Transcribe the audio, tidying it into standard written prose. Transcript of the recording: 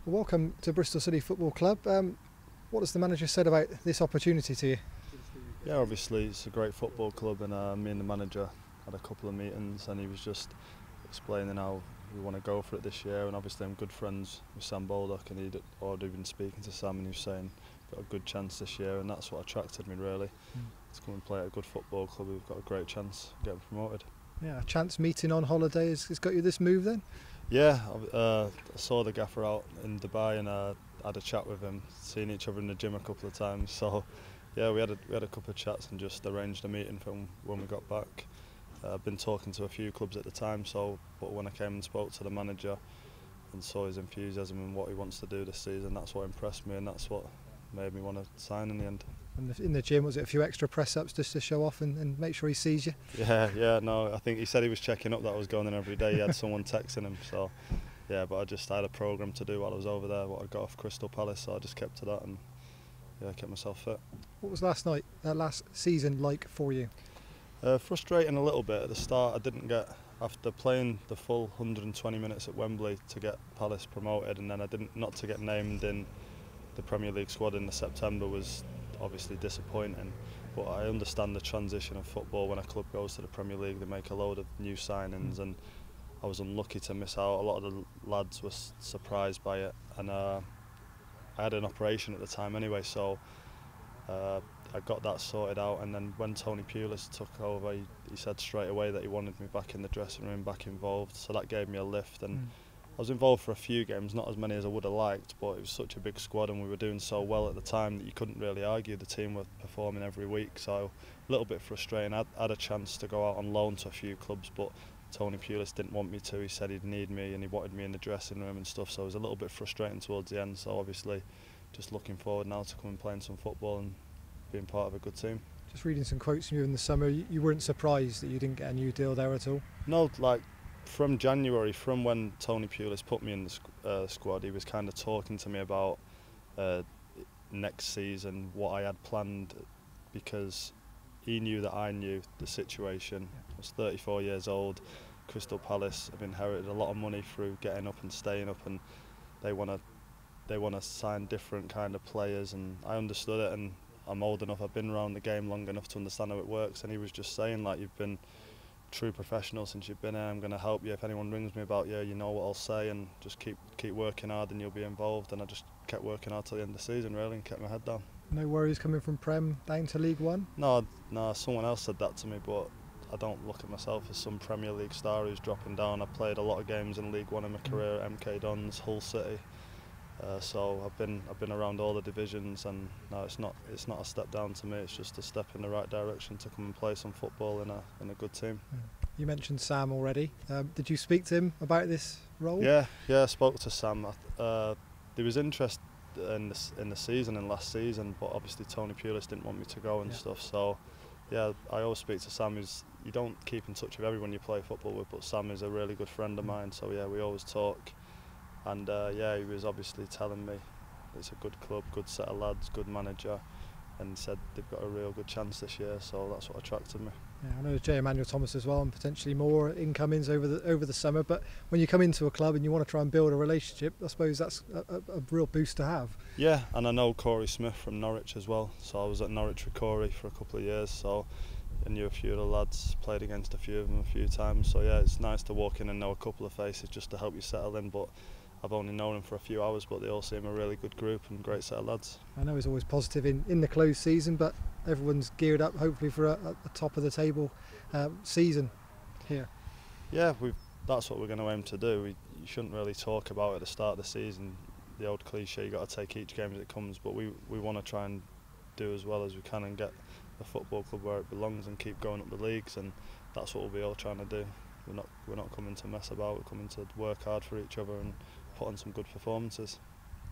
Well, welcome to Bristol City Football Club. What has the manager said about this opportunity to you? Yeah, obviously it's a great football club, and me and the manager had a couple of meetings, and he was just explaining how we want to go for it this year. And obviously I'm good friends with Sam Baldock, and he'd already been speaking to Sam, and he was saying got a good chance this year, and that's what attracted me really. To come and play at a good football club, we've got a great chance of getting promoted. Yeah, a chance meeting on holiday has got you this move then? Yeah, I saw the gaffer out in Dubai, and had a chat with him, seen each other in the gym a couple of times. So yeah, we had a couple of chats and just arranged a meeting for when we got back. I've been talking to a few clubs at the time, but when I came and spoke to the manager and saw his enthusiasm and what he wants to do this season, that's what impressed me, and that's what made me want to sign in the end. And in the gym, was it a few extra press-ups just to show off and make sure he sees you? Yeah, no, I think he said he was checking up that I was going in every day. He had someone texting him, so yeah, but I had a programme to do while I was over there, what I got off Crystal Palace, so I just kept to that and yeah, kept myself fit. What was last season like for you? Frustrating a little bit at the start. I didn't get, after playing the full 120 minutes at Wembley to get Palace promoted, and then not to get named in the Premier League squad in the September was obviously disappointing. But I understand the transition of football. When a club goes to the Premier League, they make a load of new signings, and I was unlucky to miss out. A lot of the lads were surprised by it, and I had an operation at the time anyway, so I got that sorted out. And then when Tony Pulis took over, he said straight away that he wanted me back in the dressing room, back involved, so that gave me a lift. And I was involved for a few games, not as many as I would have liked, but it was such a big squad and we were doing so well at the time that you couldn't really argue. The team were performing every week, so a little bit frustrating. I had a chance to go out on loan to a few clubs, but Tony Pulis didn't want me to. He said he'd need me and he wanted me in the dressing room and stuff, so it was a little bit frustrating towards the end. So obviously just looking forward now to come and playing some football and being part of a good team. Just reading some quotes from you in the summer, you weren't surprised that you didn't get a new deal there at all? No, like from January, from when Tony Pulis put me in the squad, he was kind of talking to me about next season, what I had planned, because he knew that I knew the situation. I was 34 years old, Crystal Palace have inherited a lot of money through getting up and staying up, and they want to sign different kind of players, and I understood it, and I'm old enough, I've been around the game long enough to understand how it works. And he was just saying, like, you've been true professional since you've been here, I'm going to help you. If anyone rings me about you, you know what I'll say, and just keep working hard and you'll be involved. And I just kept working hard till the end of the season really, and kept my head down. No worries coming from Prem down to League One? No, someone else said that to me, but I don't look at myself as some Premier League star who's dropping down. I played a lot of games in League One in my career at MK Dons, Hull City. So I've been around all the divisions, and no, it's not a step down to me. It's just a step in the right direction to come and play some football in a good team. You mentioned Sam already. Did you speak to him about this role? Yeah, I spoke to Sam. There was interest in the season and last season, but obviously Tony Pulis didn't want me to go and stuff. So yeah, I always speak to Sam. You don't keep in touch with everyone you play football with, but Sam is a really good friend of mine. So yeah, we always talk. And yeah, he was obviously telling me it's a good club, good set of lads, good manager, and said they've got a real good chance this year, so that's what attracted me. Yeah, I know there's J. Emmanuel Thomas as well, and potentially more incomings over the summer. But when you come into a club and you want to try and build a relationship, I suppose that's a real boost to have. Yeah, and I know Corey Smith from Norwich as well, so I was at Norwich with Corey for a couple of years, so I knew a few of the lads, played against a few of them a few times. So yeah, it's nice to walk in and know a couple of faces just to help you settle in. But I've only known them for a few hours, but they all seem a really good group and great set of lads. I know it's always positive in the closed season, but everyone's geared up hopefully for a top of the table season here. Yeah, that's what we're going to aim to do. You shouldn't really talk about it at the start of the season, the old cliche, you got to take each game as it comes, but we want to try and do as well as we can and get the football club where it belongs and keep going up the leagues, and that's what we'll be all trying to do. We're not coming to mess about, we're coming to work hard for each other and put on some good performances.